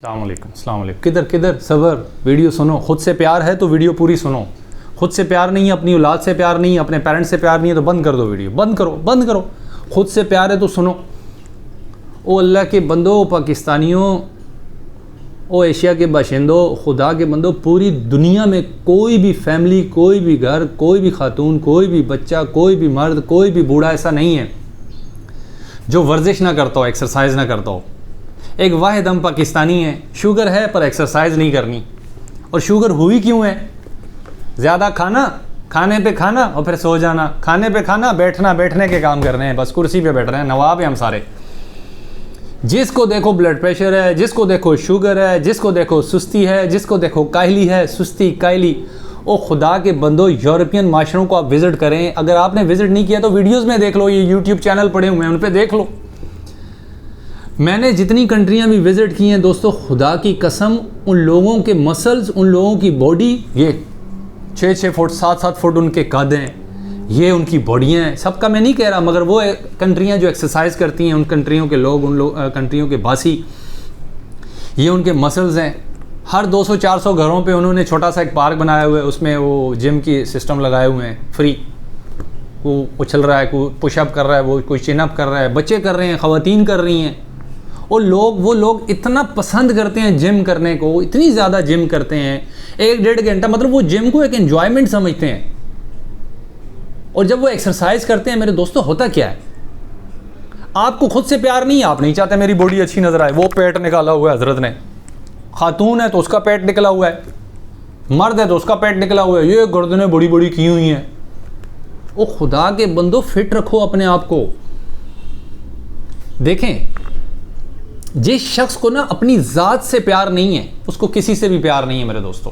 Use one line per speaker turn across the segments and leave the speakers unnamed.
अस्सलाम वालेकुम। किधर किधर सबर, वीडियो सुनो। खुद से प्यार है तो वीडियो पूरी सुनो। खुद से प्यार नहीं है, अपनी औलाद से प्यार नहीं है, अपने पेरेंट्स से प्यार नहीं है तो बंद कर दो वीडियो, बंद करो बंद करो। खुद से प्यार है तो सुनो। ओ अल्लाह के बंदो, पाकिस्तानियों, ओ एशिया के बाशिंदों, खुदा के बंदो, पूरी दुनिया में कोई भी फैमिली, कोई भी घर, कोई भी खातून, कोई भी बच्चा, कोई भी मर्द, कोई भी बूढ़ा ऐसा नहीं है जो वर्जिश ना करता हो, एक्सरसाइज ना करता हो। एक वाहिद हम पाकिस्तानी है, शुगर है पर एक्सरसाइज नहीं करनी। और शुगर हुई क्यों है? ज़्यादा खाना, खाने पे खाना और फिर सो जाना, खाने पे खाना, बैठना, बैठने के काम कर रहे हैं, बस कुर्सी पे बैठ रहे हैं, नवाब है हम सारे। जिसको देखो ब्लड प्रेशर है, जिसको देखो शुगर है, जिसको देखो सुस्ती है, जिसको देखो काहली है, सुस्ती काहली। ओ खुदा के बंदो, यूरोपियन माशरों को आप विज़िट करें। अगर आपने विज़िट नहीं किया तो वीडियोज़ में देख लो, ये यूट्यूब चैनल पड़े हुए हैं, उन पर देख लो। मैंने जितनी कंट्रियां भी विज़िट की हैं दोस्तों, खुदा की कसम, उन लोगों के मसल्स, उन लोगों की बॉडी, ये 6-6 फुट 7-7 फुट उनके कद हैं, ये उनकी बॉडियाँ हैं। सबका मैं नहीं कह रहा, मगर वो कंट्रियां जो एक्सरसाइज करती हैं, उन कंट्रियों के लोग, उन कंट्रियों के बासी, ये उनके मसल्स हैं। हर 200-400 घरों पे उन्होंने छोटा सा एक पार्क बनाया हुआ है, उसमें वो जिम की सिस्टम लगाए हुए हैं फ्री। वो उछल रहा है, कोई पुशअप कर रहा है, वो कोई चिनअप कर रहा है, बच्चे कर रहे हैं, ख़वातीन कर रही हैं। और वो लोग इतना पसंद करते हैं जिम करने को, इतनी ज़्यादा जिम करते हैं, 1-1.5 घंटा, मतलब वो जिम को एक एन्जॉयमेंट समझते हैं। और जब वो एक्सरसाइज करते हैं मेरे दोस्तों, होता क्या है, आपको खुद से प्यार नहीं है, आप नहीं चाहते मेरी बॉडी अच्छी नज़र आए। वो पेट निकाला हुआ है हजरत ने, खातून है तो उसका पेट निकला हुआ है, मर्द है तो उसका पेट निकला हुआ है, ये गर्दनें बड़ी बड़ी की हुई हैं। वो खुदा के बंदो, फिट रखो अपने आप को। देखें, जिस शख्स को ना अपनी ज़ात से प्यार नहीं है, उसको किसी से भी प्यार नहीं है मेरे दोस्तों।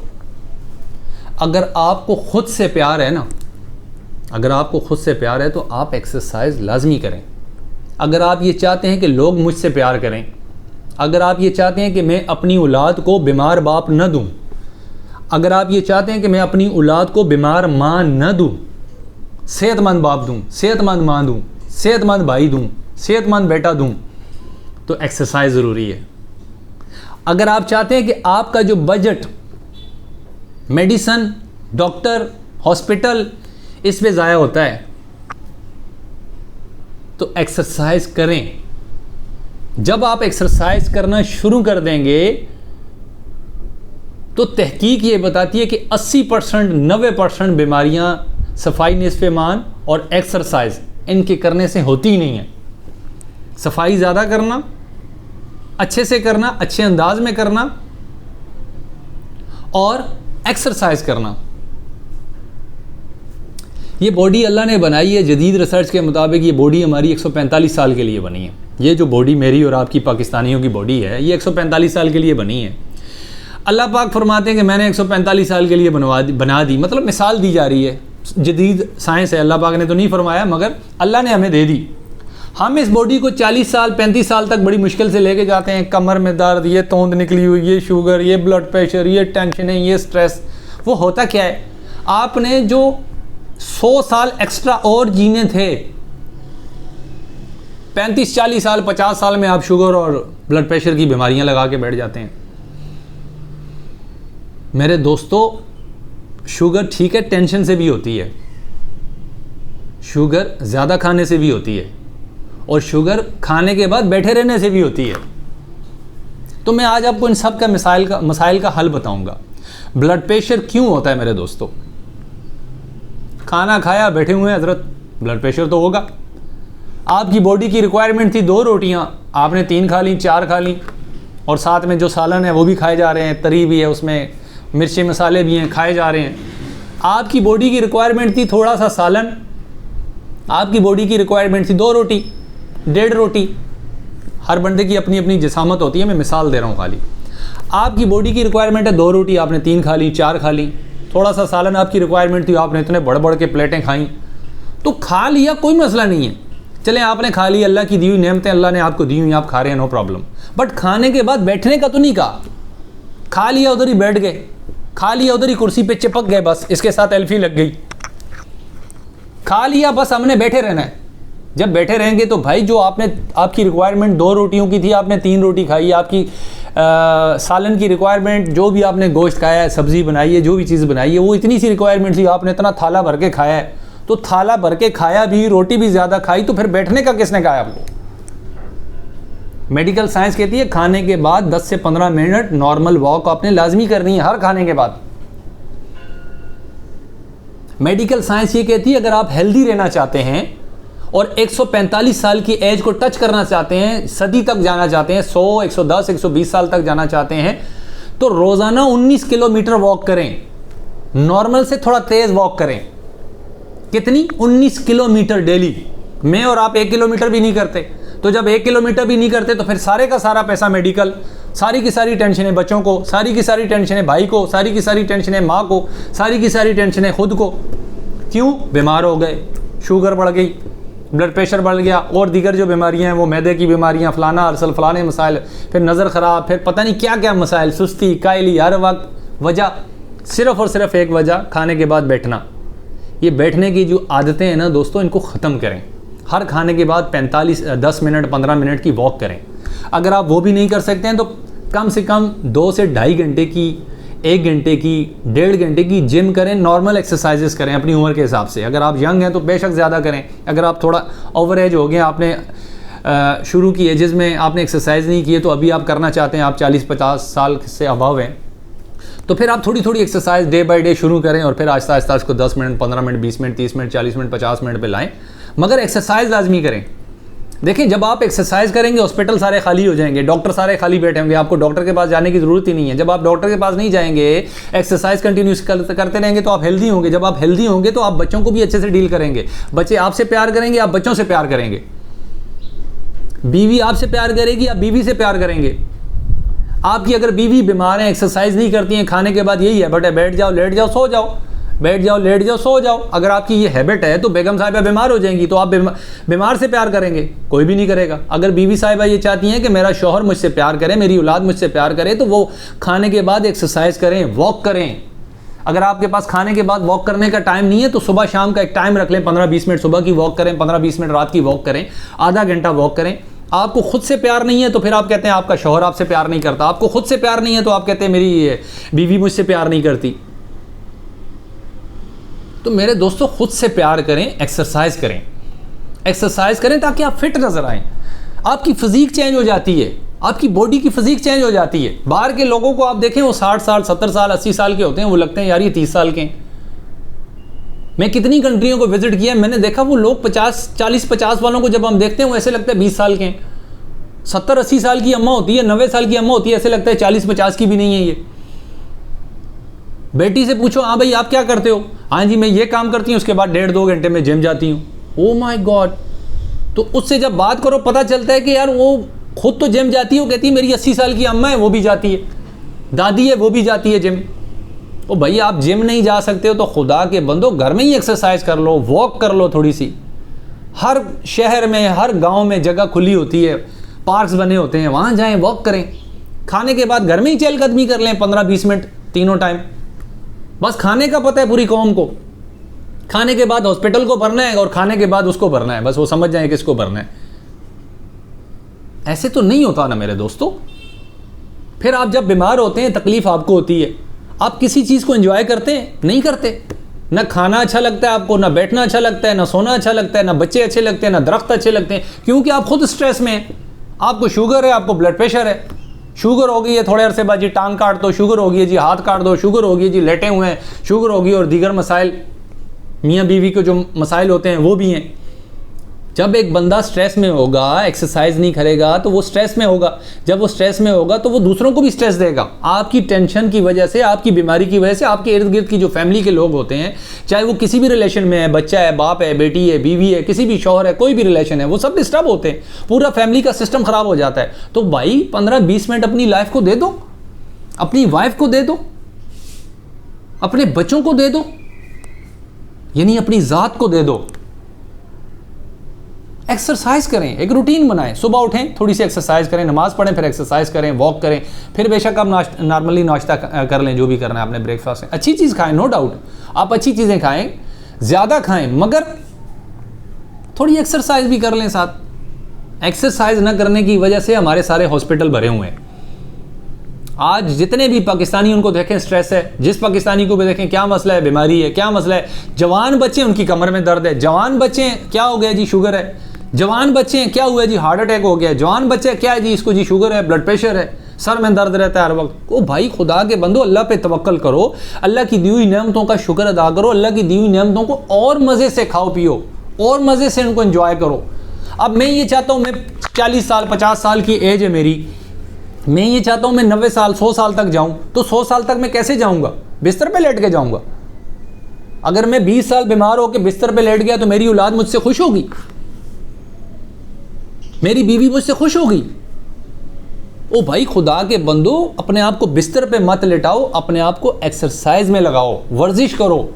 अगर आपको खुद से प्यार है ना, अगर आपको खुद से प्यार है तो आप एक्सरसाइज लाजमी करें। अगर आप ये चाहते हैं कि लोग मुझसे प्यार करें, अगर आप ये चाहते हैं कि मैं अपनी औलाद को बीमार बाप न दूं, अगर आप ये चाहते हैं कि मैं अपनी औलाद को बीमार माँ न दूं, सेहतमंद बाप दूं, सेहतमंद माँ दूं, सेहतमंद भाई दूं, सेहतमंद बेटा दूं, तो एक्सरसाइज ज़रूरी है। अगर आप चाहते हैं कि आपका जो बजट मेडिसन, डॉक्टर, हॉस्पिटल, इस पे ज़ाया होता है, तो एक्सरसाइज करें। जब आप एक्सरसाइज करना शुरू कर देंगे तो तहकीक ये बताती है कि 80% 90% बीमारियां सफाई निस्फ़े ईमान और एक्सरसाइज इनके करने से होती ही नहीं है। सफाई ज़्यादा करना, अच्छे से करना, अच्छे अंदाज में करना और एक्सरसाइज करना। ये बॉडी अल्लाह ने बनाई है, जदीद रिसर्च के मुताबिक ये बॉडी हमारी 145 साल के लिए बनी है। ये जो बॉडी मेरी और आपकी पाकिस्तानियों की बॉडी है, ये 145 साल के लिए बनी है। अल्लाह पाक फरमाते हैं कि मैंने 145 साल के लिए बना दी, मतलब मिसाल दी जा रही है, जदीद साइंस है। अल्लाह पाक ने तो नहीं फरमाया, मगर अल्लाह ने हमें दे दी। हम इस बॉडी को 40 साल 35 साल तक बड़ी मुश्किल से लेके जाते हैं। कमर में दर्द, ये तोंद निकली हुई, ये शुगर, ये ब्लड प्रेशर, ये टेंशनें, ये स्ट्रेस। वो होता क्या है, आपने जो 100 साल एक्स्ट्रा और जीने थे, 35-40 साल 50 साल में आप शुगर और ब्लड प्रेशर की बीमारियां लगा के बैठ जाते हैं। मेरे दोस्तों, शुगर ठीक है, टेंशन से भी होती है, शुगर ज़्यादा खाने से भी होती है, और शुगर खाने के बाद बैठे रहने से भी होती है। तो मैं आज आपको इन सब का मसाइल का हल बताऊंगा। ब्लड प्रेशर क्यों होता है मेरे दोस्तों? खाना खाया, बैठे हुए हैं हजरत, ब्लड प्रेशर तो होगा। आपकी बॉडी की रिक्वायरमेंट थी 2 रोटियां, आपने 3 खा ली, 4 खा ली, और साथ में जो सालन है वो भी खाए जा रहे हैं, तरी भी है, उसमें मिर्ची मसाले भी हैं, खाए जा रहे हैं। आपकी बॉडी की रिक्वायरमेंट थी थोड़ा सा सालन, आपकी बॉडी की रिक्वायरमेंट थी 2 रोटी, 1.5 रोटी। हर बंदे की अपनी अपनी जिसामत होती है, मैं मिसाल दे रहा हूँ खाली। आपकी बॉडी की रिक्वायरमेंट है 2 रोटी, आपने 3 खा ली, 4 खा ली। थोड़ा सा सालन आपकी रिक्वायरमेंट थी, आपने इतने बड़े बड़े के प्लेटें खाई, तो खा लिया, कोई मसला नहीं है। चलें, आपने खा लिया, अल्लाह की दी हुई नेमतें अल्लाह ने आपको दी हुई, आप खा रहे हैं, नो प्रॉब्लम। बट खाने के बाद बैठने का तो नहीं कहा। खा लिया, उधर ही बैठ गए, खा लिया, उधर ही कुर्सी पे चिपक गए, बस इसके साथ एल्फी लग गई। खा लिया, बस हमने बैठे रहना है। जब बैठे रहेंगे तो भाई जो आपकी रिक्वायरमेंट 2 रोटियों की थी, आपने 3 रोटी खाई, आपकी सालन की रिक्वायरमेंट, जो भी आपने गोश्त खाया है, सब्ज़ी बनाई है, जो भी चीज़ बनाई है, वो इतनी सी रिक्वायरमेंट थी, आपने इतना थाला भर के खाया है, तो थाला भर के खाया भी, रोटी भी ज़्यादा खाई, तो फिर बैठने का किसने कहा आपको? मेडिकल साइंस कहती है खाने के बाद 10 से 15 मिनट नॉर्मल वॉक आपने लाजमी करनी है हर खाने के बाद। मेडिकल साइंस ये कहती है अगर आप हेल्दी रहना चाहते हैं और 145 साल की एज को टच करना चाहते हैं, सदी तक जाना चाहते हैं, 100, 110, 120 साल तक जाना चाहते हैं, तो रोज़ाना 19 किलोमीटर वॉक करें। नॉर्मल से थोड़ा तेज़ वॉक करें। कितनी? 19 किलोमीटर डेली। मैं और आप 1 किलोमीटर भी नहीं करते, तो जब 1 किलोमीटर भी नहीं करते तो फिर सारे का सारा पैसा मेडिकल, सारी की सारी टेंशनें बच्चों को, सारी की सारी टेंशनें भाई को, सारी की सारी टेंशनें माँ को, सारी की सारी टेंशनें खुद को। क्यों? बीमार हो गए, शुगर बढ़ गई, ब्लड प्रेशर बढ़ गया, और दीगर जो बीमारियां हैं वो मैदे की बीमारियां, फलाना अरसल, फलाने मसाइल, फिर नज़र ख़राब, फिर पता नहीं क्या क्या मसाइल, सुस्ती, कायली, हर वक्त वजह सिर्फ़ और सिर्फ एक वजह, खाने के बाद बैठना। ये बैठने की जो आदतें हैं ना दोस्तों, इनको ख़त्म करें। हर खाने के बाद 10 मिनट 15 मिनट की वॉक करें। अगर आप वो भी नहीं कर सकते हैं तो कम से कम 2 से ढाई घंटे की, 1 घंटे की, 1.5 घंटे की जिम करें, नॉर्मल एक्सरसाइजेस करें अपनी उम्र के हिसाब से। अगर आप यंग हैं तो बेशक ज़्यादा करें, अगर आप थोड़ा ओवर एज हो गए, आपने शुरू की एजेस में आपने एक्सरसाइज नहीं की है, तो अभी आप करना चाहते हैं, आप 40-50 साल से अबव हैं, तो फिर आप थोड़ी थोड़ी एक्सरसाइज डे बाय डे शुरू करें और फिर आहिस्ता आहिस्ता उसको 10 minute, 15 minute, 20 minute, 30 minute, 40 minute, 50 minute पे लाएं, मगर एक्सरसाइज लाजमी करें। देखें, जब आप एक्सरसाइज करेंगे हॉस्पिटल सारे खाली हो जाएंगे, डॉक्टर सारे खाली बैठे होंगे, आपको डॉक्टर के पास जाने की ज़रूरत ही नहीं है। जब आप डॉक्टर के पास नहीं जाएंगे, एक्सरसाइज कंटिन्यूस करते रहेंगे तो आप हेल्दी होंगे। जब आप हेल्दी होंगे तो आप बच्चों को भी अच्छे से डील करेंगे, बच्चे आपसे प्यार करेंगे, आप बच्चों से प्यार करेंगे, बीवी आपसे प्यार करेगी, आप बीवी से प्यार करेंगे। आपकी अगर बीवी बीमार है, एक्सरसाइज नहीं करती हैं, खाने के बाद यही है, बेटा बैठ जाओ, लेट जाओ, सो जाओ, बैठ जाओ, लेट जाओ, सो जाओ, अगर आपकी ये हैबिट है तो बेगम साहिबा बीमार हो जाएंगी, तो आप बीमार से प्यार करेंगे, कोई भी नहीं करेगा। अगर बीवी साहिबा ये चाहती हैं कि मेरा शौहर मुझसे प्यार करे, मेरी औलाद मुझसे प्यार करे, तो वो खाने के बाद एक्सरसाइज करें, वॉक करें। अगर आपके पास खाने के बाद वॉक करने का टाइम नहीं है तो सुबह शाम का एक टाइम रख लें, 15-20 मिनट सुबह की वॉक करें, 15-20 मिनट रात की वॉक करें, आधा घंटा वॉक करें। आपको खुद से प्यार नहीं है तो फिर आप कहते हैं आपका शौहर आपसे प्यार नहीं करता, आपको खुद से प्यार नहीं है तो आप कहते हैं मेरी बीवी मुझसे प्यार नहीं करती। तो मेरे दोस्तों, खुद से प्यार करें, एक्सरसाइज करें, एक्सरसाइज करें ताकि आप फिट नजर आएं। आपकी फिजिक चेंज हो जाती है, आपकी बॉडी की फिजिक चेंज हो जाती है। बाहर के लोगों को आप देखें, वो 60 साल, 70 साल, 80 साल के होते हैं, वो लगते हैं यार ये 30 साल के हैं। मैं कितनी कंट्रियों को विजिट किया, मैंने देखा वो लोग 40-50 वालों को जब हम देखते हैं वो ऐसे लगता है 20 साल के हैं। 70-80 साल की अम्मा होती है, 90 साल की अम्मा होती है, ऐसे लगता है 40-50 की भी नहीं है ये। बेटी से पूछो, हाँ भाई आप क्या करते हो? हाँ जी मैं ये काम करती हूँ, उसके बाद 1.5-2 घंटे में जिम जाती हूँ। Oh my God. तो उससे जब बात करो पता चलता है कि यार वो खुद तो जिम जाती है, वो कहती है मेरी 80 साल की अम्मा है वो भी जाती है, दादी है वो भी जाती है जिम। ओ भाई आप जिम नहीं जा सकते हो तो खुदा के बंदो घर में ही एक्सरसाइज कर लो, वॉक कर लो थोड़ी सी। हर शहर में, हर गांव में जगह खुली होती है, पार्क्स बने होते हैं, वहाँ जाएं, वॉक करें। खाने के बाद घर में ही चहलकदमी कर लें 15-20 मिनट तीनों टाइम। बस खाने का पता है पूरी कौम को, खाने के बाद हॉस्पिटल को भरना है और खाने के बाद उसको भरना है, बस वो समझ जाए किसको भरना है। ऐसे तो नहीं होता ना मेरे दोस्तों। फिर आप जब बीमार होते हैं तकलीफ आपको होती है, आप किसी चीज़ को एंजॉय करते हैं? नहीं करते। ना खाना अच्छा लगता है आपको, ना बैठना अच्छा लगता है, ना सोना अच्छा लगता है, ना बच्चे अच्छे लगते हैं, ना दरख्त अच्छे लगते हैं, क्योंकि आप खुद स्ट्रेस में हैं। आपको शुगर है, आपको ब्लड प्रेशर है, शुगर हो गई है, थोड़े अरसे बाद जी टांग काट दो, शुगर हो गई है जी हाथ काट दो, शुगर हो गई है जी लेटे हुए हैं, शुगर होगी, और दीगर मसाइल, मियाँ बीवी के जो मसाइल होते हैं वो भी हैं। जब एक बंदा स्ट्रेस में होगा, एक्सरसाइज नहीं करेगा तो वो स्ट्रेस में होगा। जब वो स्ट्रेस में होगा तो वो दूसरों को भी स्ट्रेस देगा। आपकी टेंशन की वजह से, आपकी बीमारी की वजह से आपके इर्द गिर्द की जो फैमिली के लोग होते हैं, चाहे वो किसी भी रिलेशन में है, बच्चा है, बाप है, बेटी है, बीवी है, किसी भी शौहर है, कोई भी रिलेशन है, वो सब डिस्टर्ब होते हैं, पूरा फैमिली का सिस्टम ख़राब हो जाता है। तो भाई 15-20 मिनट अपनी लाइफ को दे दो, अपनी वाइफ को दे दो, अपने बच्चों को दे दो, यानी अपनी ज़ात को दे दो। एक्सरसाइज करें, एक रूटीन बनाएं, सुबह उठें, थोड़ी सी एक्सरसाइज करें, नमाज पढ़ें, फिर एक्सरसाइज करें, वॉक करें, फिर बेशक आप नॉर्मली नाश्ता कर लें, जो भी करना है आपने, ब्रेकफास्ट में अच्छी चीज़ खाएं, नो डाउट आप अच्छी चीज़ें खाएं, ज़्यादा खाएं, मगर थोड़ी एक्सरसाइज भी कर लें साथ। एक्सरसाइज न करने की वजह से हमारे सारे हॉस्पिटल भरे हुए हैं। आज जितने भी पाकिस्तानी उनको देखें स्ट्रेस है, जिस पाकिस्तानी को भी देखें क्या मसला है, बीमारी है, क्या मसला है। जवान बच्चे उनकी कमर में दर्द है, जवान बच्चे क्या हो गया जी, शुगर है, जवान बच्चे हैं क्या हुआ जी, हार्ट अटैक हो गया, जवान बच्चे क्या है जी, इसको जी शुगर है, ब्लड प्रेशर है, सर में दर्द रहता है हर वक्त। ओ भाई खुदा के बंदो, अल्लाह पे तवक्कल करो, अल्लाह की दी हुई नेमतों का शुक्र अदा करो, अल्लाह की दी हुई नेमतों को और मज़े से खाओ पियो और मज़े से उनको एंजॉय करो। अब मैं ये चाहता हूँ, मैं 40 साल 50 साल की एज है मेरी, मैं ये चाहता हूँ मैं 90 साल 100 साल तक जाऊँ, तो 100 साल तक मैं कैसे जाऊँगा? बिस्तर पे लेट के जाऊँगा। अगर मैं 20 साल बीमार होकर बिस्तर पे लेट गया तो मेरी औलाद मुझसे खुश होगी, मेरी बीवी मुझसे खुश होगी। ओ भाई खुदा के बंदो, अपने आप को बिस्तर पे मत लेटाओ, अपने आप को एक्सरसाइज में लगाओ, वर्जिश करो।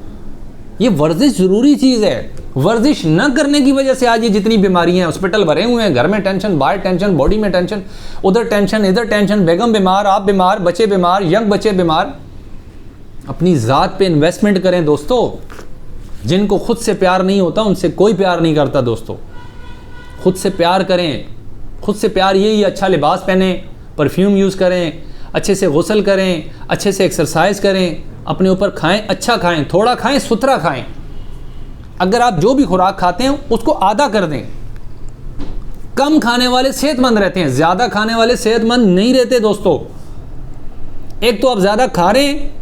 ये वर्जिश ज़रूरी चीज़ है। वर्जिश न करने की वजह से आज ये जितनी बीमारियां हैं, हॉस्पिटल भरे हुए हैं, घर में टेंशन, बाहर टेंशन, बॉडी में टेंशन, उधर टेंशन, इधर टेंशन, बेगम बीमार, आप बीमार, बच्चे बीमार, यंग बच्चे बीमार। अपनी ज़ात पे इन्वेस्टमेंट करें दोस्तों। जिनको खुद से प्यार नहीं होता उनसे कोई प्यार नहीं करता दोस्तों। खुद से प्यार करें। खुद से प्यार यही, अच्छा लिबास पहने, परफ्यूम यूज़ करें, अच्छे से गुस्ल करें, अच्छे से एक्सरसाइज करें, अपने ऊपर खाएं, अच्छा खाएं, थोड़ा खाएं, सुथरा खाएं। अगर आप जो भी खुराक खाते हैं उसको आधा कर दें। कम खाने वाले सेहतमंद रहते हैं, ज़्यादा खाने वाले सेहतमंद नहीं रहते दोस्तों। एक तो आप ज़्यादा खा रहे हैं,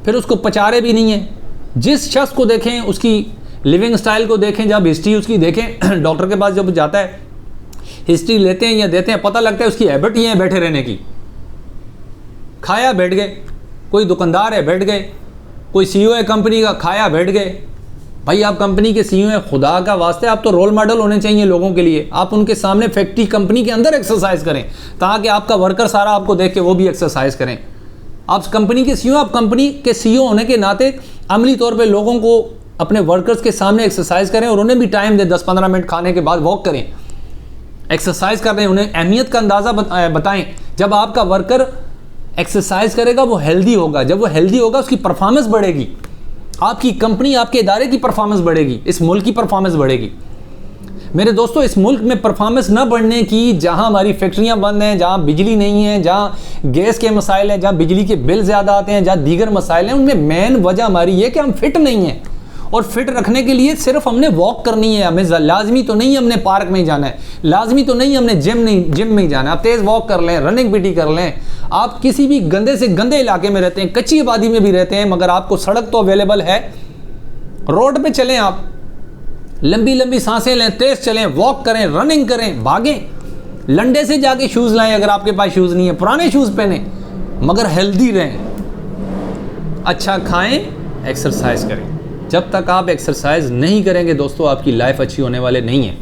फिर उसको पचा रहे भी नहीं हैं। जिस शख्स को देखें, उसकी लिविंग स्टाइल को देखें, जब हिस्ट्री उसकी देखें, डॉक्टर के पास जब जाता है, हिस्ट्री लेते हैं या देते हैं, पता लगता है उसकी हैबिट ये है बैठे रहने की। खाया बैठ गए, कोई दुकानदार है बैठ गए, कोई सीईओ है कंपनी का, खाया बैठ गए। भाई आप कंपनी के सीईओ हैं, खुदा का वास्ते आप तो रोल मॉडल होने चाहिए लोगों के लिए। आप उनके सामने फैक्ट्री कंपनी के अंदर एक्सरसाइज करें ताकि आपका वर्कर सारा आपको देख के वो भी एक्सरसाइज करें। आप कंपनी के सीईओ, आप कंपनी के सीईओ होने के नाते अमली तौर पे लोगों को, अपने वर्कर्स के सामने एक्सरसाइज करें और उन्हें भी टाइम दें। 10-15 मिनट खाने के बाद वॉक करें, एक्सरसाइज कर रहे हैं, उन्हें अहमियत का अंदाज़ा बताएं। जब आपका वर्कर एक्सरसाइज करेगा वो हेल्दी होगा, जब वो हेल्दी होगा उसकी परफॉर्मेंस बढ़ेगी, आपकी कंपनी, आपके इदारे की परफॉर्मेंस बढ़ेगी, इस मुल्क की परफॉर्मेंस बढ़ेगी। मेरे दोस्तों, इस मुल्क में परफॉर्मेंस न बढ़ने की, जहां हमारी फैक्ट्रियां बंद हैं, जहां बिजली नहीं है, जहां गैस के मसाइल हैं, जहां बिजली के बिल ज़्यादा आते हैं, जहां दीगर मसाइल हैं, उनमें मेन वजह हमारी ये कि हम फिट नहीं हैं। और फिट रखने के लिए सिर्फ हमने वॉक करनी है, हमें लाजमी तो नहीं हमने पार्क में ही जाना है, लाजमी तो नहीं हमने जिम में ही जाना है। आप तेज़ वॉक कर लें, रनिंग पीटी कर लें। आप किसी भी गंदे से गंदे इलाके में रहते हैं, कच्ची आबादी में भी रहते हैं, मगर आपको सड़क तो अवेलेबल है, रोड पे चलें, आप लंबी लंबी सांसें लें, तेज़ चलें, वॉक करें, रनिंग करें, भागें। लंडे से जाके शूज़ लाएं अगर आपके पास शूज़ नहीं है, पुराने शूज़ पहने, मगर हेल्दी रहें, अच्छा खाएं, एक्सरसाइज करें। जब तक आप एक्सरसाइज नहीं करेंगे दोस्तों, आपकी लाइफ अच्छी होने वाले नहीं है।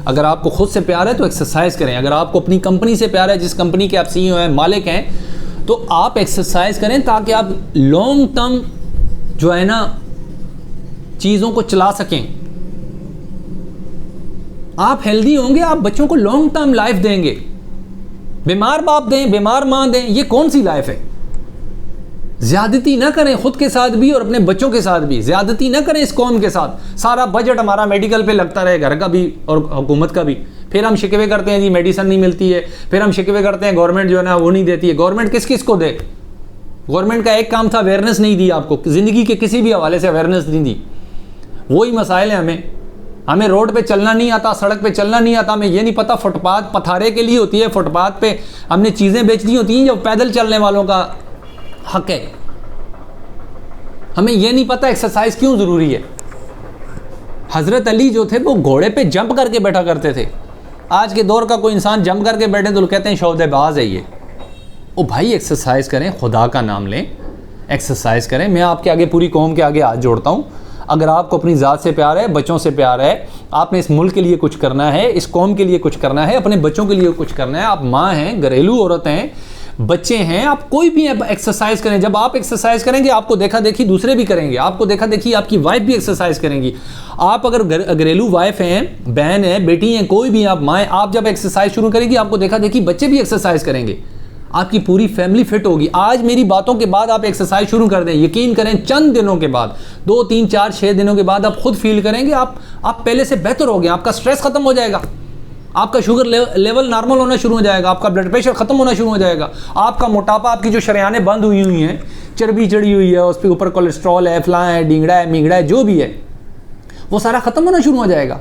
अगर आपको खुद से प्यार है तो एक्सरसाइज करें। अगर आपको अपनी कंपनी से प्यार है, जिस कंपनी के आप सीईओ हैं, मालिक हैं, तो आप एक्सरसाइज करें ताकि आप लॉन्ग टर्म जो है ना चीज़ों को चला सकें। आप हेल्दी होंगे, आप बच्चों को लॉन्ग टर्म लाइफ देंगे। बीमार बाप दें, बीमार माँ दें, ये कौन सी लाइफ है? ज़्यादती ना करें खुद के साथ भी और अपने बच्चों के साथ भी। ज़्यादती ना करें इस कौम के साथ। सारा बजट हमारा मेडिकल पे लगता रहे, घर का भी और हुकूमत का भी। फिर हम शिकवे करते हैं जी मेडिसिन नहीं मिलती है, फिर हम शिकवे करते हैं गवर्नमेंट जो है ना वो नहीं देती है। गवर्नमेंट किस किस को दे? गवर्नमेंट का एक काम था अवेयरनेस नहीं दी आपको, ज़िंदगी के किसी भी हवाले से अवेयरनेस नहीं दी। वही मसाइल हैं। हमें रोड पे चलना नहीं आता, सड़क पे चलना नहीं आता, हमें ये नहीं पता फुटपाथ पथारे के लिए होती है, फुटपाथ पे हमने चीज़ें बेचनी होती हैं जो पैदल चलने वालों का हक है। हमें यह नहीं पता एक्सरसाइज क्यों ज़रूरी है। हज़रत अली जो थे वो घोड़े पे जंप करके बैठा करते थे। आज के दौर का कोई इंसान जंप करके बैठे तो कहते हैं शौदेबाज है ये। ओ भाई एक्सरसाइज करें, खुदा का नाम लें, एक्सरसाइज करें। मैं आपके आगे, पूरी कौम के आगे हाथ जोड़ता हूँ। अगर आपको अपनी ज़ात से प्यार है, बच्चों से प्यार है, आपने इस मुल्क के लिए कुछ करना है, इस कौम के लिए कुछ करना है, अपने बच्चों के लिए कुछ करना है, आप माँ हैं, घरेलू औरत हैं, बच्चे हैं, आप कोई भी एक्सरसाइज करें। जब आप एक्सरसाइज करेंगे आपको देखा देखी दूसरे भी करेंगे, आपको देखा देखी आपकी वाइफ भी एक्सरसाइज करेंगी। आप अगर घरेलू वाइफ हैं, बहन है, बेटी हैं, कोई भी आप माँ, आप जब एक्सरसाइज शुरू करेंगी आपको देखा देखी बच्चे भी एक्सरसाइज करेंगे, आपकी पूरी फैमिली फिट होगी। आज मेरी बातों के बाद आप एक्सरसाइज शुरू कर दें, यकीन करें चंद दिनों के बाद, 2, 3, 4, 6 दिनों के बाद आप खुद फील करेंगे आप पहले से बेहतर हो गए, आपका स्ट्रेस खत्म हो जाएगा, आपका शुगर लेवल नॉर्मल होना शुरू हो जाएगा, आपका ब्लड प्रेशर ख़त्म होना शुरू हो जाएगा, आपका मोटापा, आपकी जो शरेयानें बंद हुई हैं, चर्बी चढ़ी हुई है, उस पर ऊपर कोलेस्ट्रॉल है, फलां है, ढींगड़ा है, मींगड़ा है, जो भी है वो सारा ख़त्म होना शुरू हो जाएगा।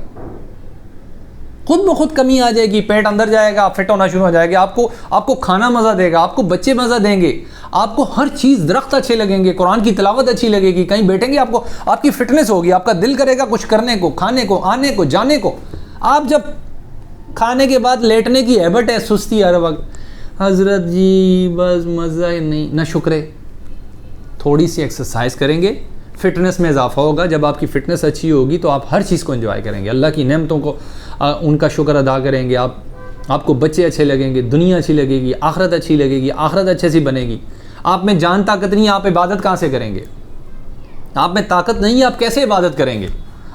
खुद ब खुद कमी आ जाएगी, पेट अंदर जाएगा, फिट होना शुरू हो जाएगा, आपको खाना मज़ा देगा, आपको बच्चे मज़ा देंगे, आपको हर चीज़, दरख्त अच्छे लगेंगे, कुरान की तिलावत अच्छी लगेगी, कहीं बैठेंगे आपको, आपकी फिटनेस होगी, आपका दिल करेगा कुछ करने को, खाने को, आने को, जाने को। आप जब खाने के बाद लेटने की हैबिट है, सुस्ती हर वक्त, हज़रत जी बस मज़ा ही नहीं, ना शुक्र है। थोड़ी सी एक्सरसाइज करेंगे, फिटनेस में इजाफा होगा। जब आपकी फ़िटनेस अच्छी होगी तो आप हर चीज़ को एंजॉय करेंगे, अल्लाह की नेमतों को उनका शुक्र अदा करेंगे। आपको बच्चे अच्छे लगेंगे, दुनिया अच्छी लगेगी, आखिरत अच्छी लगेगी, आखिरत अच्छे से बनेगी। आप में जान ताकत नहीं है, आप इबादत कहाँ से करेंगे? आप में ताकत नहीं है, आप कैसे इबादत करेंगे?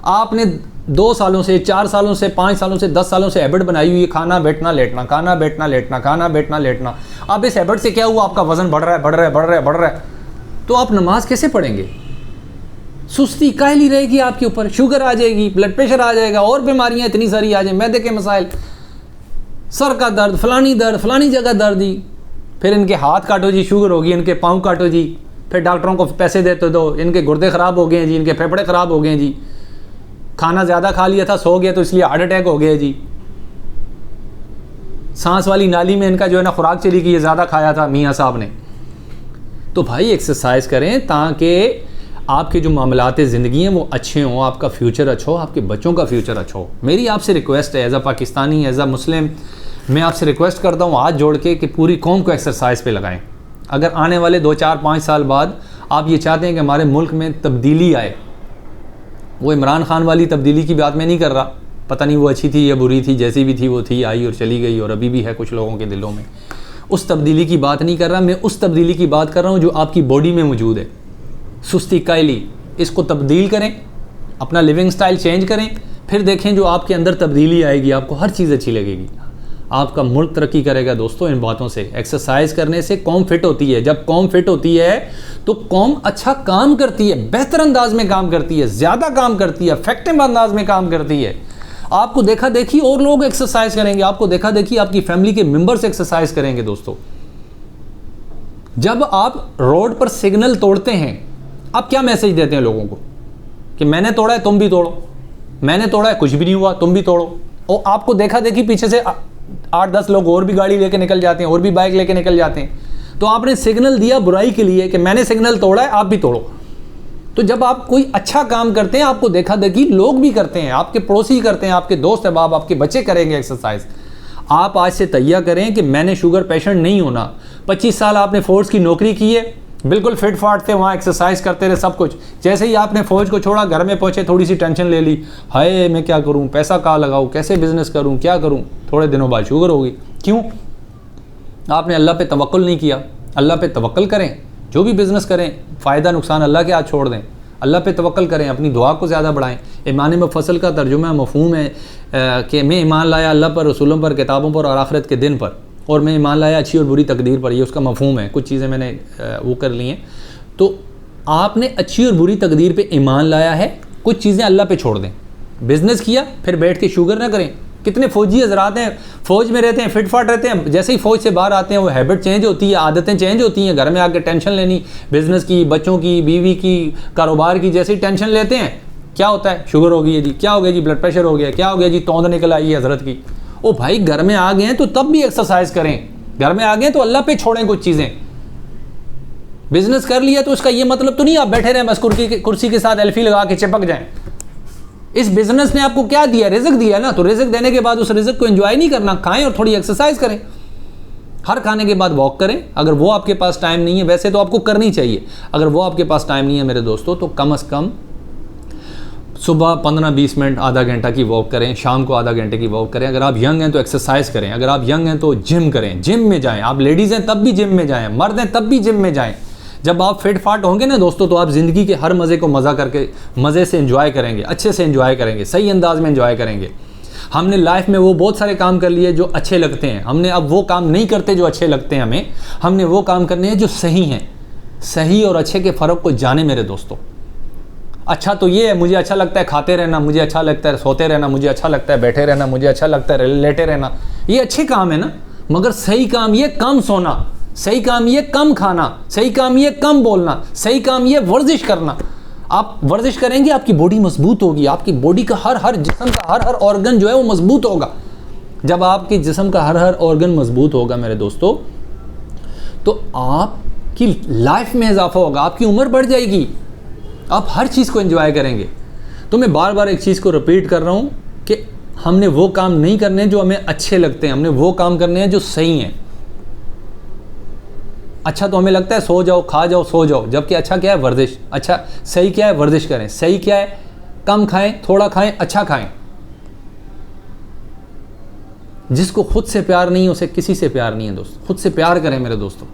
आपने 2 सालों से, 4 सालों से, 5 सालों से, 10 सालों से हैबिट बनाई हुई है खाना बैठना लेटना, खाना बैठना लेटना, खाना बैठना लेटना। अब इस हैबिट से क्या हुआ? आपका वज़न बढ़ रहा है, बढ़ रहा है, बढ़ रहा है, बढ़ रहा है। तो आप नमाज कैसे पढ़ेंगे? सुस्ती काहली रहेगी आपके ऊपर, शुगर आ जाएगी, ब्लड प्रेशर आ जाएगा, और बीमारियां इतनी सारी आ जाए, मैदे के मसाइल, सर का दर्द, फलानी जगह दर्द ही, फिर इनके हाथ काटो जी, शुगर होगी, इनके पाँव काटो जी, फिर डॉक्टरों को पैसे देते दो, इनके गुर्दे ख़राब हो गए हैं जी, इनके फेफड़े ख़राब हो गए हैं जी, खाना ज़्यादा खा लिया था, सो गया तो इसलिए हार्ट अटैक हो गया जी, सांस वाली नाली में इनका जो है ना खुराक चली गई, ये ज़्यादा खाया था मियाँ साहब ने। तो भाई एक्सरसाइज करें ताकि आपके जो मामलात ज़िंदगी हैं वो अच्छे हों, आपका फ्यूचर अच्छा हो, आपके बच्चों का फ्यूचर अच्छा हो। मेरी आपसे रिक्वेस्ट है, as a Pakistani, as a Muslim, मैं आपसे रिक्वेस्ट करता हूँ हाथ जोड़ के कि पूरी कौम को एक्सरसाइज पे लगाएं। अगर आने वाले 2, 4, 5 साल बाद आप ये चाहते हैं कि हमारे मुल्क में तब्दीली आए, वो इमरान खान वाली तब्दीली की बात मैं नहीं कर रहा, पता नहीं वो अच्छी थी या बुरी थी, जैसी भी थी वो थी, आई और चली गई और अभी भी है कुछ लोगों के दिलों में, उस तब्दीली की बात नहीं कर रहा मैं, उस तब्दीली की बात कर रहा हूँ जो आपकी बॉडी में मौजूद है। सुस्ती कायली, इसको तब्दील करें, अपना लिविंग स्टाइल चेंज करें, फिर देखें जो आपके अंदर तब्दीली आएगी, आपको हर चीज़ अच्छी लगेगी, आपका मुल्क तरक्की करेगा। दोस्तों इन बातों से, एक्सरसाइज करने से कौम फिट होती है, जब कौम फिट होती है तो कौम अच्छा काम करती है, बेहतर अंदाज में काम करती है, ज़्यादा काम करती है, इफेक्टिव अंदाज में काम करती है। आपको देखा देखी और लोग एक्सरसाइज करेंगे, आपको देखा देखी आपकी फैमिली के मेंबर्स एक्सरसाइज करेंगे। दोस्तों जब आप रोड पर सिग्नल तोड़ते हैं, आप क्या मैसेज देते हैं लोगों को कि मैंने तोड़ा है तुम भी तोड़ो, मैंने तोड़ा है कुछ भी नहीं हुआ तुम भी तोड़ो। और आपको देखा देखी पीछे से 8-10 लोग और भी गाड़ी लेके निकल जाते हैं, और भी बाइक लेके निकल जाते हैं। तो आपने सिग्नल दिया बुराई के लिए कि मैंने सिग्नल तोड़ा है आप भी तोड़ो। तो जब आप कोई अच्छा काम करते हैं, आपको देखा देखी लोग भी करते हैं, आपके पड़ोसी करते हैं, आपके दोस्त अहबाब, आपके बच्चे करेंगे एक्सरसाइज। आप आज से तैयार करें कि मैंने शुगर पेशेंट नहीं होना। 25 साल आपने फोर्स की नौकरी की है, बिल्कुल फिट फाट थे, वहाँ एक्सरसाइज करते रहे, सब कुछ। जैसे ही आपने फ़ौज को छोड़ा, घर में पहुँचे, थोड़ी सी टेंशन ले ली, हाय मैं क्या करूँ, पैसा कहाँ लगाऊँ, कैसे बिज़नेस करूँ, क्या करूँ। थोड़े दिनों बाद शुगर होगी। क्यों? आपने अल्लाह पे तवक्कुल नहीं किया। अल्लाह पे तवक्कुल करें, जो भी बिज़नेस करें, फ़ायदा नुकसान अल्लाह के हाथ छोड़ दें, अल्लाह पे तवक्कुल करें, अपनी दुआ को ज़्यादा बढ़ाएं। ईमान मुफ़स्सल का तर्जुमा मफ़हूम है कि मैं ईमान लाया अल्लाह पर, रसूलों पर, किताबों पर और आखिरत के दिन पर, और मैं ईमान लाया अच्छी और बुरी तकदीर पर। ये उसका मफ़हूम है। कुछ चीज़ें मैंने वो कर ली हैं। तो आपने अच्छी और बुरी तकदीर पे ईमान लाया है, कुछ चीज़ें अल्लाह पे छोड़ दें। बिज़नेस किया, फिर बैठ के शुगर ना करें। कितने फ़ौजी हज़रात हैं, फ़ौज में रहते हैं, फिट फाट रहते हैं, जैसे ही फ़ौज से बाहर आते हैं वो हैबिट चेंज होती है, आदतें चेंज होती हैं, घर में आके टेंशन लेनी, बिज़नेस की, बच्चों की, बीवी की, कारोबार की, जैसे ही टेंशन लेते हैं क्या होता है, शुगर हो गई है जी, क्या हो गया जी, ब्लड प्रेशर हो गया, क्या हो गया जी, तौंद निकल आई है हज़रत की। ओ भाई, घर में आ गए हैं तो तब भी एक्सरसाइज करें, घर में आ गए तो अल्लाह पे छोड़ें कुछ चीज़ें। बिजनेस कर लिया तो उसका ये मतलब तो नहीं आप बैठे रहें बस कुर्सी के साथ एल्फी लगा के चिपक जाएं। इस बिजनेस ने आपको क्या दिया, रिज़्क दिया ना, तो रिज़्क देने के बाद उस रिज़्क को एंजॉय नहीं करना, खाएं और थोड़ी एक्सरसाइज करें। हर खाने के बाद वॉक करें। अगर वो आपके पास टाइम नहीं है, वैसे तो आपको करनी चाहिए, अगर वो आपके पास टाइम नहीं है मेरे दोस्तों, तो कम से कम सुबह 15-20 मिनट, आधा घंटा की वॉक करें, शाम को आधा घंटे की वॉक करें। अगर आप यंग हैं तो एक्सरसाइज करें, अगर आप यंग हैं तो जिम करें, जिम में जाएं। आप लेडीज़ हैं तब भी जिम में जाएं, मर्द हैं तब भी जिम में जाएं। जब आप फिट फाट होंगे ना दोस्तों, तो आप ज़िंदगी के हर मज़े को मज़ा करके मज़े से एंजॉय करेंगे, अच्छे से एंजॉय करेंगे, सही अंदाज में एंजॉय करेंगे। हमने लाइफ में वो बहुत सारे काम कर लिए जो अच्छे लगते हैं, हमने अब वो काम नहीं करते जो अच्छे लगते हैं हमें, हमने वो काम करने हैं जो सही हैं। सही और अच्छे के फ़र्क को जाने मेरे दोस्तों। अच्छा तो ये है, मुझे अच्छा लगता है खाते रहना, मुझे अच्छा लगता है सोते रहना, मुझे अच्छा लगता है बैठे रहना, मुझे अच्छा लगता है लेटे रहना, ये अच्छे काम है ना। मगर सही काम ये कम सोना, सही काम ये कम खाना, सही काम ये कम बोलना, सही काम ये वर्जिश करना। आप वर्जिश करेंगे आपकी बॉडी मजबूत होगी, आपकी बॉडी का हर जिस्म का हर ऑर्गन जो है वो मजबूत होगा। जब आपके जिस्म का हर ऑर्गन मजबूत होगा मेरे दोस्तों, तो आपकी लाइफ में इजाफा होगा, आपकी उम्र बढ़ जाएगी, आप हर चीज़ को एंजॉय करेंगे। तो मैं बार बार एक चीज़ को रिपीट कर रहा हूँ कि हमने वो काम नहीं करने जो हमें अच्छे लगते हैं, हमने वो काम करने हैं जो सही हैं। अच्छा तो हमें लगता है सो जाओ, खा जाओ, सो जाओ, जबकि अच्छा क्या है? वर्जिश। अच्छा सही क्या है? वर्जिश करें। सही क्या है? कम खाएं, थोड़ा खाएं, अच्छा खाएं। जिसको खुद से प्यार नहीं है उसे किसी से प्यार नहीं है दोस्तों। खुद से प्यार करें मेरे दोस्तों।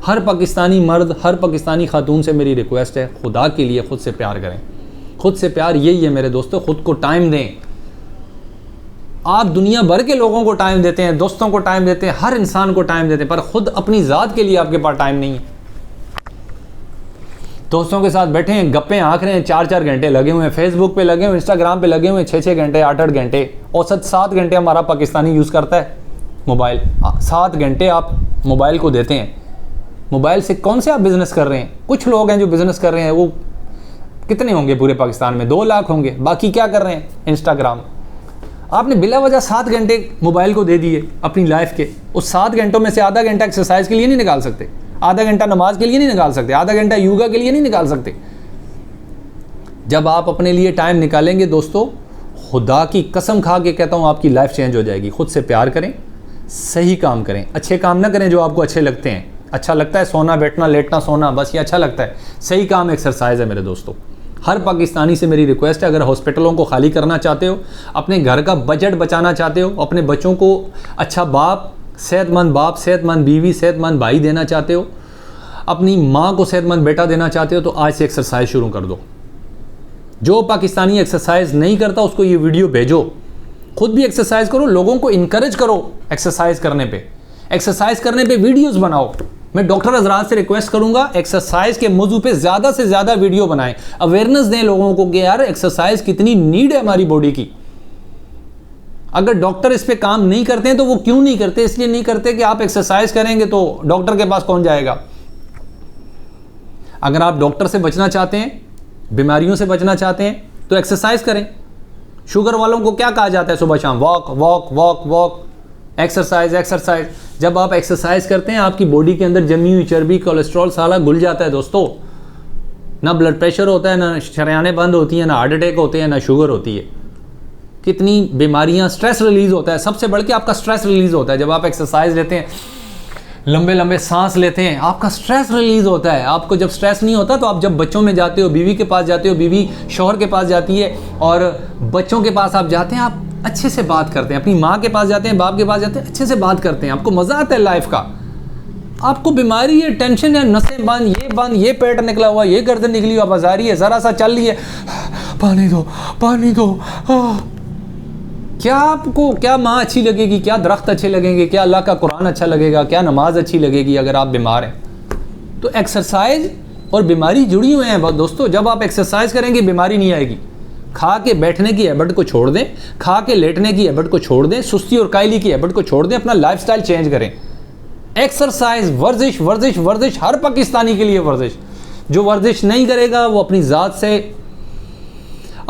हर पाकिस्तानी मर्द, हर पाकिस्तानी खातून से मेरी रिक्वेस्ट है, खुदा के लिए खुद से प्यार करें। खुद से प्यार यही है मेरे दोस्तों, खुद को टाइम दें। आप दुनिया भर के लोगों को टाइम देते हैं, दोस्तों को टाइम देते हैं, हर इंसान को टाइम देते हैं, पर खुद अपनी ज़ात के लिए आपके पास टाइम नहीं है। दोस्तों के साथ बैठे हैं, गप्पे हाँक रहे हैं, 4-4 घंटे लगे हुए हैं, फेसबुक पे लगे हुए, इंस्टाग्राम पे लगे हुए हैं, 6-6 घंटे, 8-8 घंटे, औसत 7 घंटे हमारा पाकिस्तानी यूज़ करता है मोबाइल। 7 घंटे आप मोबाइल को देते हैं। मोबाइल से कौन से आप बिज़नेस कर रहे हैं? कुछ लोग हैं जो बिज़नेस कर रहे हैं, वो कितने होंगे पूरे पाकिस्तान में? 2 लाख होंगे। बाकी क्या कर रहे हैं? इंस्टाग्राम। आपने बिला वजह 7 घंटे मोबाइल को दे दिए अपनी लाइफ के। उस 7 घंटों में से आधा घंटा एक्सरसाइज के लिए नहीं निकाल सकते, आधा घंटा नमाज के लिए नहीं निकाल सकते, आधा घंटा योगा के लिए नहीं निकाल सकते। जब आप अपने लिए टाइम निकालेंगे दोस्तों, खुदा की कसम खा के कहता हूँ आपकी लाइफ चेंज हो जाएगी। खुद से प्यार करें, सही काम करें, अच्छे काम ना करें जो आपको अच्छे लगते हैं। अच्छा लगता है सोना, बैठना, लेटना, सोना, बस ये अच्छा लगता है। सही काम एक्सरसाइज है मेरे दोस्तों। हर पाकिस्तानी से मेरी रिक्वेस्ट है, अगर हॉस्पिटलों को खाली करना चाहते हो, अपने घर का बजट बचाना चाहते हो, अपने बच्चों को अच्छा बाप, सेहतमंद बीवी, सेहतमंद भाई देना चाहते हो, अपनी माँ को सेहतमंद बेटा देना चाहते हो, तो आज से एक्सरसाइज शुरू कर दो। जो पाकिस्तानी एक्सरसाइज नहीं करता उसको ये वीडियो भेजो, खुद भी एक्सरसाइज करो, लोगों को इनकरेज करो एक्सरसाइज करने पे। एक्सरसाइज करने पे वीडियोस बनाओ। मैं डॉक्टर हजरात से रिक्वेस्ट करूंगा एक्सरसाइज के मौजू पे ज़्यादा से ज़्यादा वीडियो बनाएं, अवेयरनेस दें लोगों को कि यार एक्सरसाइज कितनी नीड है हमारी बॉडी की। अगर डॉक्टर इस पे काम नहीं करते हैं तो वो क्यों नहीं करते? इसलिए नहीं करते कि आप एक्सरसाइज करेंगे तो डॉक्टर के पास कौन जाएगा। अगर आप डॉक्टर से बचना चाहते हैं, बीमारियों से बचना चाहते हैं, तो एक्सरसाइज करें। शुगर वालों को क्या कहा जाता है? सुबह शाम walk walk walk walk, exercise exercise. जब आप एक्सरसाइज करते हैं आपकी बॉडी के अंदर जमी हुई चर्बी, कोलेस्ट्रॉल सारा घुल जाता है दोस्तों। ना ब्लड प्रेशर होता है, ना शरेयानें बंद होती हैं, ना हार्ट अटैक होते हैं, ना शुगर होती है। कितनी बीमारियां, स्ट्रेस रिलीज होता है, सबसे बढ़ के आपका स्ट्रेस रिलीज होता है। जब आप एक्सरसाइज लेते हैं, लंबे लंबे सांस लेते हैं, आपका स्ट्रेस रिलीज होता है। आपको जब स्ट्रेस नहीं होता तो आप जब बच्चों में जाते हो, बीवी के पास जाते हो, बीवी शौहर के पास जाती है और बच्चों के पास आप जाते हैं, आप अच्छे से बात करते हैं। अपनी माँ के पास जाते हैं, बाप के पास जाते हैं, अच्छे से बात करते हैं, आपको मज़ा आता है लाइफ का। आपको बीमारी है, टेंशन है, नसें बंद, ये पेट निकला हुआ, ये गर्दन निकली हुआ, बाजारी है, ज़रा सा चल रही है, पानी दो पानी दो। क्या आपको, क्या माँ अच्छी लगेगी, क्या दरख्त अच्छे लगेंगे, क्या अल्लाह का कुरान अच्छा लगेगा, क्या नमाज अच्छी लगेगी अगर आप बीमार हैं? तो एक्सरसाइज और बीमारी जुड़ी हुए हैं दोस्तों। जब आप एक्सरसाइज करेंगे बीमारी नहीं आएगी। खा के बैठने की हैबिट को छोड़ दें, खा के लेटने की हैबिट को छोड़ दें, सुस्ती और कायली की हैबिट को छोड़ दें, अपना लाइफस्टाइल चेंज करें। एक्सरसाइज, वर्जिश वर्जिश वर्जिश, हर पाकिस्तानी के लिए वर्जिश। जो वर्जिश नहीं करेगा वो अपनी ज़ात से,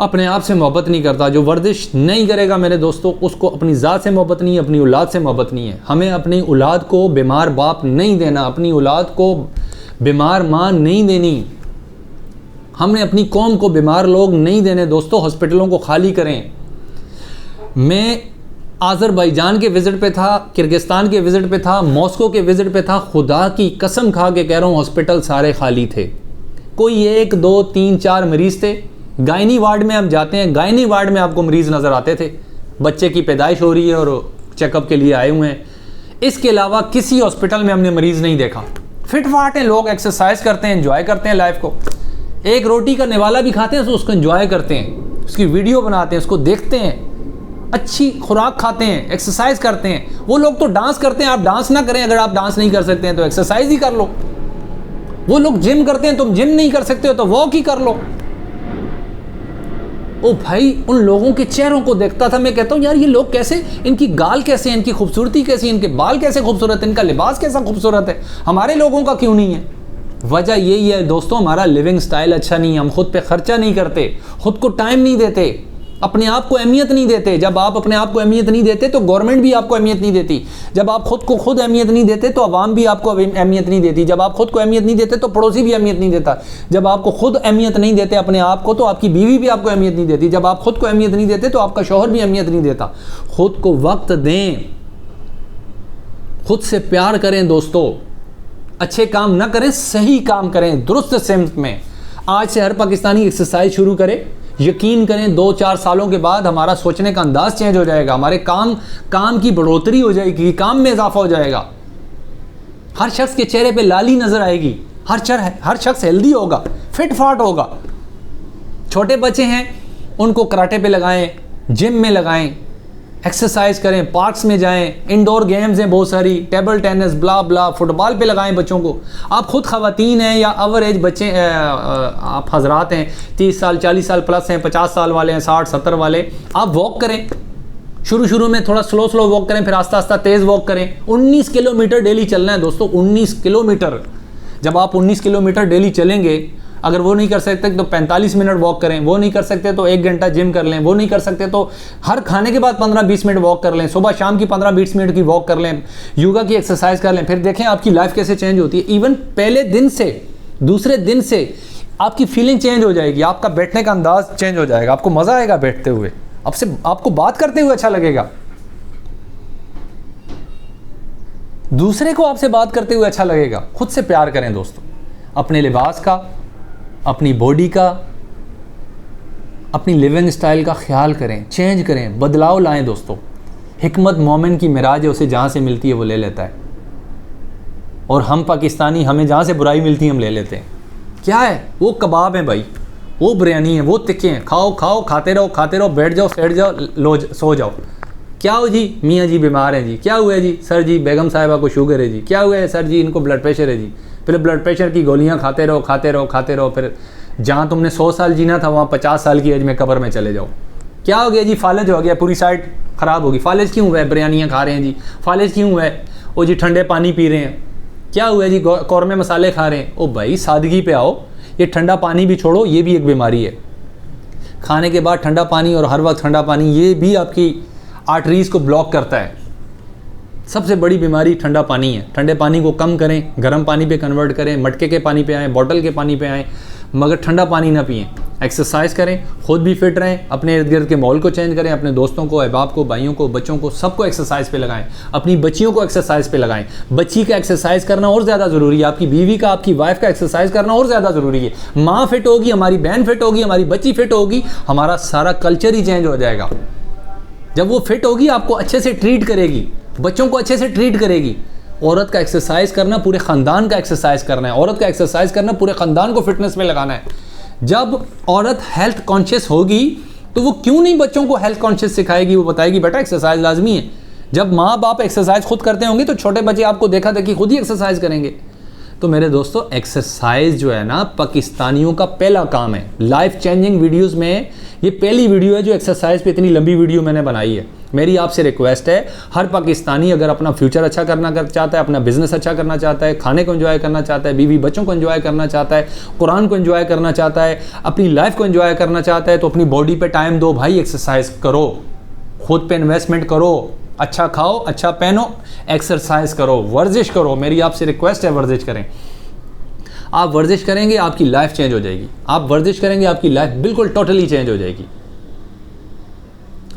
अपने आप से मोहब्बत नहीं करता। जो वर्जिश नहीं करेगा मेरे दोस्तों, उसको अपनी ज़ात से मोहब्बत नहीं है, अपनी औलाद से मोहब्बत नहीं है। हमें अपनी औलाद को बीमार बाप नहीं देना, अपनी औलाद को बीमार माँ नहीं देनी, हमने अपनी कौम को बीमार लोग नहीं देने दोस्तों। हॉस्पिटलों को खाली करें। मैं आज़रबाईजान के विज़िट पे था, किर्गिस्तान के विज़िट पे था, मॉस्को के विज़िट पे था। खुदा की कसम खा के कह रहा हूँ, हॉस्पिटल सारे खाली थे। कोई 1 2 3 4 मरीज़ थे। गायनी वार्ड में आप जाते हैं, गायनी वार्ड में आपको मरीज़ नज़र आते थे। बच्चे की पैदाइश हो रही है और चेकअप के लिए आए हुए हैं। इसके अलावा किसी हॉस्पिटल में हमने मरीज़ नहीं देखा। फिट फाट हैं लोग, एक्सरसाइज करते हैं, एंजॉय करते हैं लाइफ को। एक रोटी का निवाला भी खाते हैं तो उसको एंजॉय करते हैं, उसकी वीडियो बनाते हैं, उसको देखते हैं, अच्छी खुराक खाते हैं, एक्सरसाइज करते हैं। वो लोग तो डांस करते हैं, आप डांस ना करें। अगर आप डांस नहीं कर सकते हैं तो एक्सरसाइज ही कर लो। वो लोग जिम करते हैं, तुम जिम नहीं कर सकते हो तो वॉक ही कर लो। ओ भाई, उन लोगों के चेहरों को देखता था, मैं कहता हूँ यार ये लोग कैसे, इनकी गाल कैसे, इनकी खूबसूरती कैसी, इनके बाल कैसे खूबसूरत है, इनका लिबास कैसा खूबसूरत है, हमारे लोगों का क्यों नहीं है? वजह यही है दोस्तों, हमारा लिविंग स्टाइल अच्छा नहीं है। हम खुद पे खर्चा नहीं करते, खुद को टाइम नहीं देते, अपने आप को अहमियत नहीं देते। जब आप अपने आप को अहमियत नहीं देते तो गवर्नमेंट भी आपको अहमियत नहीं देती। जब आप खुद को खुद अहमियत नहीं देते तो आवाम भी आपको अहमियत नहीं देती। जब आप खुद को अहमियत नहीं देते तो पड़ोसी भी अहमियत नहीं देता। जब आपको खुद अहमियत नहीं देते अपने आप को तो आपकी बीवी भी आपको अहमियत नहीं देती। जब आप खुद को अहमियत नहीं देते तो आपका शौहर भी अहमियत नहीं देता। खुद को वक्त दें, खुद से प्यार करें दोस्तों। अच्छे काम ना करें, सही काम करें, दुरुस्त सिमत में। आज से हर पाकिस्तानी एक्सरसाइज शुरू करे। यकीन करें 2-4 सालों के बाद हमारा सोचने का अंदाज चेंज हो जाएगा, हमारे काम की बढ़ोतरी हो जाएगी, काम में इजाफा हो जाएगा। हर शख्स के चेहरे पे लाली नजर आएगी, हर शख्स हेल्दी होगा, फिट फाट होगा। छोटे बच्चे हैं उनको कराटे पे लगाएं, जिम में लगाएं, एक्सरसाइज करें, पार्क्स में जाएं, इंडोर गेम्स हैं बहुत सारी, टेबल टेनिस, ब्ला ब्ला, फुटबॉल पे लगाएं बच्चों को। आप खुद खवातीन हैं या ओवर एज बच्चे, आप हजरात हैं, 30 साल 40 साल प्लस हैं, 50 साल वाले हैं, 60-70 वाले, आप वॉक करें। शुरू में थोड़ा स्लो वॉक करें, फिर आस्ता आस्ता तेज़ वॉक करें। 19 किलोमीटर डेली चलना है दोस्तों, 19 किलोमीटर। जब आप 19 किलोमीटर डेली चलेंगे, अगर वो नहीं कर सकते तो 45 मिनट वॉक करें, वो नहीं कर सकते तो 1 घंटा जिम कर लें, वो नहीं कर सकते तो हर खाने के बाद 15-20 मिनट वॉक कर लें, सुबह शाम की 15-20 मिनट की वॉक कर लें, योगा की एक्सरसाइज कर लें। फिर देखें आपकी लाइफ कैसे चेंज होती है। इवन पहले दिन से दूसरे दिन से आपकी फीलिंग चेंज हो जाएगी, आपका बैठने का अंदाज चेंज हो जाएगा, आपको मज़ा आएगा बैठते हुए, आपको बात करते हुए अच्छा लगेगा, दूसरे को आपसे बात करते हुए अच्छा लगेगा। खुद से प्यार करें दोस्तों, अपने लिबास का, अपनी बॉडी का, अपनी लिविंग स्टाइल का ख्याल करें, चेंज करें, बदलाव लाएं दोस्तों। हिकमत मोमिन की मिराज है, उसे जहाँ से मिलती है वो ले लेता है। और हम पाकिस्तानी, हमें जहाँ से बुराई मिलती है हम ले लेते हैं। क्या है वो? कबाब है भाई, वो बिरयानी है, वो तिक्के हैं, खाओ खाओ, खाते रहो, बैठ जाओ, सेट जाओ, सो जाओ। क्या हो जी? मियाँ जी बीमार हैं जी। क्या हुआ है जी? सर जी बेगम साहिबा को शुगर है जी। क्या हुआ है? सर जी इनको ब्लड प्रेशर है जी। फिर ब्लड प्रेशर की गोलियां खाते रहो। फिर जहाँ तुमने 100 साल जीना था वहाँ 50 साल की एज में कब्र में चले जाओ। क्या हो गया जी? फालिज हो गया, पूरी साइड ख़राब होगी। फालिज क्यों हुआ है? बिरयानियाँ खा रहे हैं जी। फालिज क्यों हुआ है? ओ जी ठंडे पानी पी रहे हैं। क्या हुआ है जी? कौरमे मसाले खा रहे हैं। ओ भाई सादगी पे आओ, ये ठंडा पानी भी छोड़ो, ये भी एक बीमारी है। खाने के बाद ठंडा पानी और हर वक्त ठंडा पानी, ये भी आपकी आर्टरीज़ को ब्लॉक करता है। सबसे बड़ी बीमारी ठंडा पानी है। ठंडे पानी को कम करें, गर्म पानी पे कन्वर्ट करें, मटके के पानी पे आएँ, बॉटल के पानी पे आएँ, मगर ठंडा पानी ना पिएं। एक्सरसाइज करें, खुद भी फिट रहें, अपने इर्द गिर्द के माहौल को चेंज करें, अपने दोस्तों को, अहबाब को, भाइयों को, बच्चों को, सबको एक्सरसाइज पे लगाएं, अपनी बच्चियों को एक्सरसाइज पे लगाएं। बच्ची का एक्सरसाइज करना और ज़्यादा ज़रूरी है, आपकी बीवी का, आपकी वाइफ का एक्सरसाइज करना और ज़्यादा ज़रूरी है। माँ फिट होगी, हमारी बहन फिट होगी, हमारी बच्ची फिट होगी, हमारा सारा कल्चर ही चेंज हो जाएगा। जब वो फिट होगी, आपको अच्छे से ट्रीट करेगी, बच्चों को अच्छे से ट्रीट करेगी। औरत का एक्सरसाइज करना पूरे ख़ानदान का एक्सरसाइज करना है, औरत का एक्सरसाइज करना पूरे ख़ानदान को फिटनेस में लगाना है। जब औरत हेल्थ कॉन्शियस होगी तो वो क्यों नहीं बच्चों को हेल्थ कॉन्शियस सिखाएगी, वो बताएगी बेटा एक्सरसाइज लाजमी है। जब माँ बाप एक्सरसाइज खुद करते होंगे तो छोटे बच्चे आपको देखा देखी खुद ही एक्सरसाइज करेंगे। तो मेरे दोस्तों, एक्सरसाइज जो है ना, पाकिस्तानियों का पहला काम है। लाइफ चेंजिंग वीडियोस में ये पहली वीडियो है जो एक्सरसाइज पे इतनी लंबी वीडियो मैंने बनाई है। मेरी आपसे रिक्वेस्ट है, हर पाकिस्तानी अगर अपना फ्यूचर अच्छा करना चाहता है, अपना बिजनेस अच्छा करना चाहता है, खाने को एंजॉय करना चाहता है, बीवी बच्चों को एंजॉय करना चाहता है, कुरान को एंजॉय करना चाहता है, अपनी लाइफ को एंजॉय करना चाहता है, तो अपनी बॉडी पे टाइम दो भाई, एक्सरसाइज करो, खुद पे इन्वेस्टमेंट करो, अच्छा खाओ, अच्छा पहनो, एक्सरसाइज करो, वर्जिश करो। मेरी आपसे रिक्वेस्ट है, वर्जिश करें। आप वर्जिश करेंगे, आपकी लाइफ चेंज हो जाएगी। आप वर्जिश करेंगे, आपकी लाइफ बिल्कुल टोटली चेंज हो जाएगी।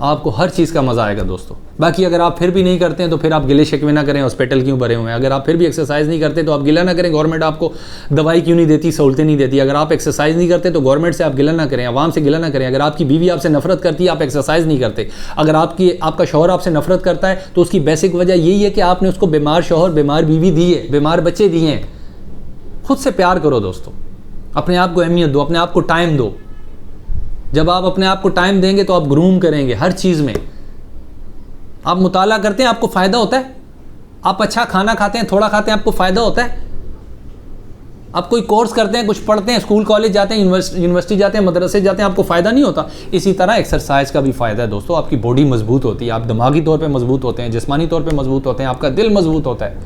आपको हर चीज़ का मज़ा आएगा दोस्तों। बाकी अगर आप फिर भी नहीं करते हैं तो फिर आप गिले शिकवे ना करें, हॉस्पिटल क्यों भरे हुए हैं। अगर आप फिर भी एक्सरसाइज नहीं करते तो आप गिला ना करें, गवर्नमेंट आपको दवाई क्यों नहीं देती, सहूलतें नहीं देती। अगर आप एक्सरसाइज नहीं करते तो गवर्नमेंट से आप गिला ना करें, आवाम से गिला ना करें। अगर आपकी बीवी आपसे नफरत करती है, आप एक्सरसाइज नहीं करते। अगर आपका शौहर आपसे नफरत करता है तो उसकी बेसिक वजह यही है कि आपने उसको बीमार शौहर, बीमार बीवी दी है, बीमार बच्चे दिए हैं। खुद से प्यार करो दोस्तों, अपने आप को अहमियत दो, अपने आप को टाइम दो। जब आप अपने आप को टाइम देंगे तो आप ग्रूम करेंगे हर चीज़ में। आप मुताला करते हैं, आपको फ़ायदा होता है। आप अच्छा खाना खाते हैं, थोड़ा खाते हैं, आपको फ़ायदा होता है। आप कोई कोर्स करते हैं, कुछ पढ़ते हैं, स्कूल कॉलेज जाते हैं, यूनिवर्सिटी जाते हैं, मदरसे जाते हैं, आपको फ़ायदा नहीं होता। इसी तरह एक्सरसाइज का भी फ़ायदा है दोस्तों। आपकी बॉडी मजबूत होती है, आप दिमागी तौर पे मजबूत होते हैं, जिस्मानी तौर पे मजबूत होते हैं, आपका दिल मजबूत होता है,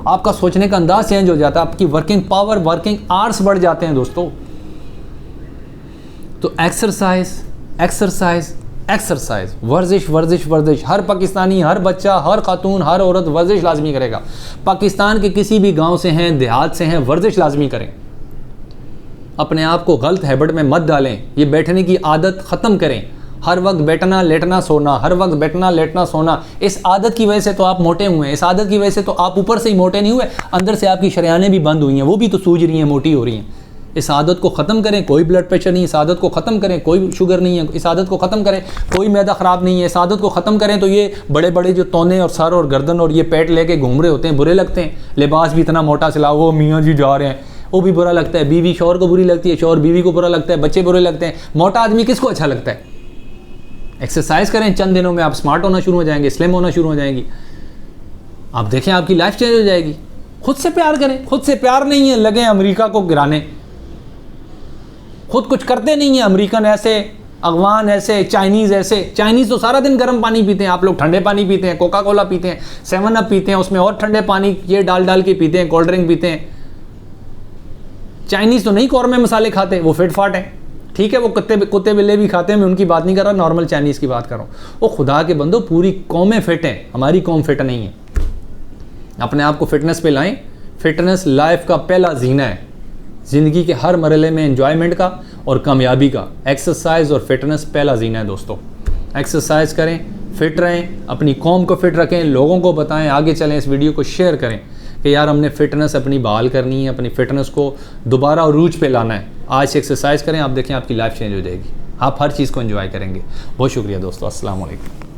आपका सोचने का अंदाज चेंज हो जाता है, आपकी वर्किंग पावर, वर्किंग आवर्स बढ़ जाते हैं दोस्तों। तो एक्सरसाइज एक्सरसाइज एक्सरसाइज, वर्जिश वर्जिश वर्जिश। हर पाकिस्तानी, हर बच्चा, हर खातून, हर औरत वर्जिश लाजमी करेगा। पाकिस्तान के किसी भी गांव से हैं, देहात से हैं, वर्जिश लाजमी करें। अपने आप को गलत हैबिट में मत डालें। ये बैठने की आदत ख़त्म करें। हर वक्त बैठना लेटना सोना, हर वक्त बैठना लेटना सोना, इस आदत की वजह से तो आप मोटे हुए हैं। इस आदत की वजह से तो आप ऊपर से ही मोटे नहीं हुए, अंदर से आपकी शरियानें भी बंद हुई हैं, वो भी तो सूज रही हैं, मोटी हो रही हैं। इस आदत को ख़त्म करें, कोई ब्लड प्रेशर नहीं। इस आदत को ख़त्म करें, कोई शुगर नहीं है। इस आदत को ख़त्म करें, कोई मैदा ख़राब नहीं है। इस आदत को ख़त्म करें तो ये बड़े बड़े जो तौने और सर और गर्दन और ये पेट लेके घूम रहे होते हैं, बुरे लगते हैं। लिबास भी इतना मोटा सिला, वो मियाँ जी जा रहे हैं, वो भी बुरा लगता है। बीवी शौहर को बुरी लगती है, शौहर बीवी को बुरा लगता है, बच्चे बुरे लगते हैं। मोटा आदमी किसको अच्छा लगता है? एक्सरसाइज करें, चंद दिनों में आप स्मार्ट होना शुरू हो जाएंगे, स्लिम होना शुरू हो जाएंगी। आप देखें आपकी लाइफ चेंज हो जाएगी। खुद से प्यार करें। खुद से प्यार नहीं है लगे अमेरिका को गिराने, खुद कुछ करते नहीं है। अमेरिकन ऐसे, अफगान ऐसे, चाइनीज़ ऐसे। चाइनीज़ तो सारा दिन गर्म पानी पीते हैं, आप लोग ठंडे पानी पीते हैं, कोका कोला पीते हैं, 7 अप पीते हैं, उसमें और ठंडे पानी ये डाल डाल के पीते हैं, कोल्ड ड्रिंक पीते हैं। चाइनीज़ तो नहीं कौरमे मसाले खाते, वो फिट फाट हैं। ठीक है, वो कुत्ते बिल्ले भी खाते हैं, मैं उनकी बात नहीं कर रहा, नॉर्मल चाइनीज़ की बात कर रहा हूँ। वो खुदा के बंदो, पूरी कौमें फिट हैं, हमारी कौम फिट नहीं है। अपने आप को फिटनेस पे लाएं। फिटनेस लाइफ का पहला जीना है, ज़िंदगी के हर मरहले में एंजॉयमेंट का और कामयाबी का। एक्सरसाइज और फिटनेस पहला जीना है दोस्तों। एक्सरसाइज करें, फिट रहें, अपनी कौम को फिट रखें, लोगों को बताएं, आगे चलें, इस वीडियो को शेयर करें कि यार हमने फिटनेस अपनी बहाल करनी है, अपनी फिटनेस को दोबारा अरूज पे लाना है। आज से एक्सरसाइज करें, आप देखें आपकी लाइफ चेंज हो जाएगी, आप हर चीज़ को एंजॉय करेंगे। बहुत शुक्रिया दोस्तों, अस्सलाम वालेकुम।